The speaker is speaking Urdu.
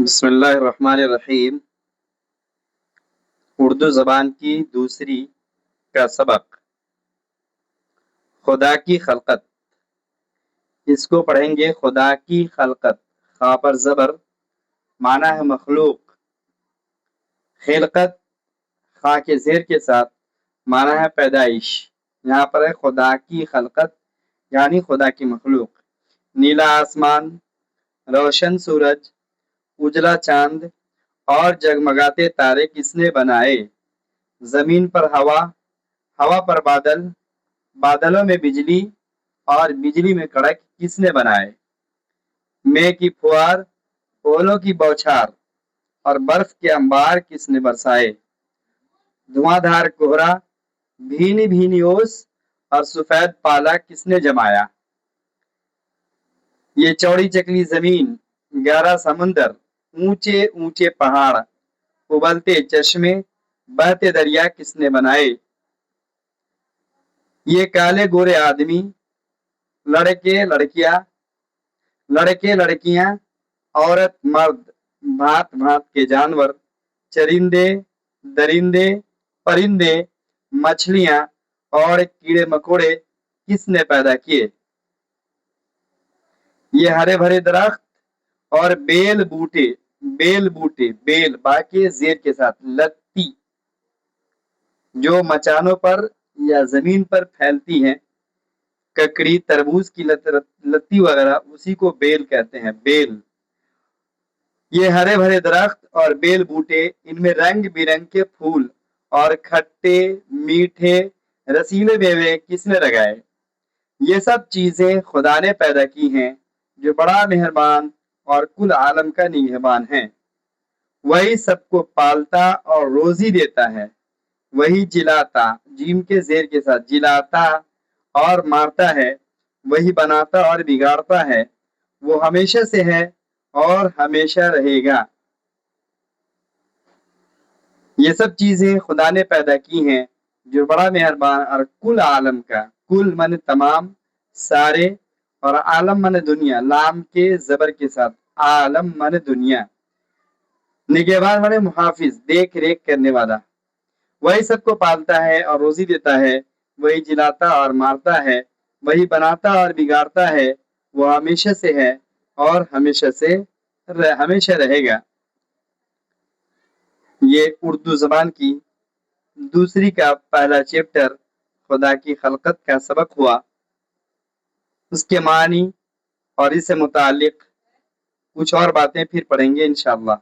بسم اللہ الرحمن الرحیم۔ اردو زبان کی دوسری کا سبق خدا کی خلقت۔ اس کو پڑھیں گے خدا کی خلقت، خا پر زبر، معنی ہے مخلوق۔ خلقت خا کے زیر کے ساتھ معنی ہے پیدائش۔ یہاں پر ہے خدا کی خلقت یعنی خدا کی مخلوق۔ نیلا آسمان، روشن سورج، اجلا چاند اور جگمگاتے تارے کس نے بنائے؟ زمین پر ہوا، ہوا پر بادل، بادلوں میں بجلی اور بجلی میں کڑک کس نے بنائے؟ مے کی پھوار، اولوں کی بوچھار اور برف کے انبار کس نے برسائے؟ دھواں دھار کوہرا، بھینی بھینی اوس اور سفید پالا کس نے جمایا؟ یہ چوڑی چکلی زمین، گہرا سمندر، اونچے اونچے پہاڑ، ابلتے چشمے، بہتے دریا کس نے بنائے؟ یہ کالے گورے آدمی، لڑکے لڑکیاں، عورت مرد، بھانت بھانت کے جانور، چرندے درندے پرندے، مچھلیاں اور کیڑے مکوڑے کس نے پیدا کیے؟ یہ ہرے بھرے درخت اور بیل بوٹے بیل باقی زیر کے ساتھ لتی جو مچانوں پر یا زمین پر پھیلتی ہیں، ککڑی، تربوز کی لتی وغیرہ، اسی کو بیل کہتے ہیں، بیل۔ یہ ہرے بھرے درخت اور بیل بوٹے، ان میں رنگ برنگ کے پھول اور کھٹے میٹھے رسیلے میوے کس نے لگائے؟ یہ سب چیزیں خدا نے پیدا کی ہیں جو بڑا مہربان اور کل عالم کا نگہبان ہے۔ وہی سب کو پالتا اور روزی دیتا ہے، وہی جلاتا، جیم کے زیر کے ساتھ جلاتا اور مارتا ہے، وہی بناتا اور بگاڑتا ہے، وہ ہمیشہ سے ہے اور ہمیشہ رہے گا۔ یہ سب چیزیں خدا نے پیدا کی ہیں جو بڑا مہربان اور کل عالم کا، کل من تمام، سارے، اور عالم من دنیا، لام کے زبر کے ساتھ، عالم من دنیا، نگہبان من محافظ، دیکھ ریکھ کرنے والا۔ وہی سب کو پالتا ہے اور روزی دیتا ہے، وہی جلاتا اور مارتا ہے، وہی بناتا اور بگاڑتا ہے، وہ ہمیشہ سے ہے اور ہمیشہ رہے گا۔ یہ اردو زبان کی دوسری کا پہلا چیپٹر خدا کی خلقت کا سبق ہوا۔ اس کے معنی اور اس سے متعلق کچھ اور باتیں پھر پڑھیں گے انشاءاللہ۔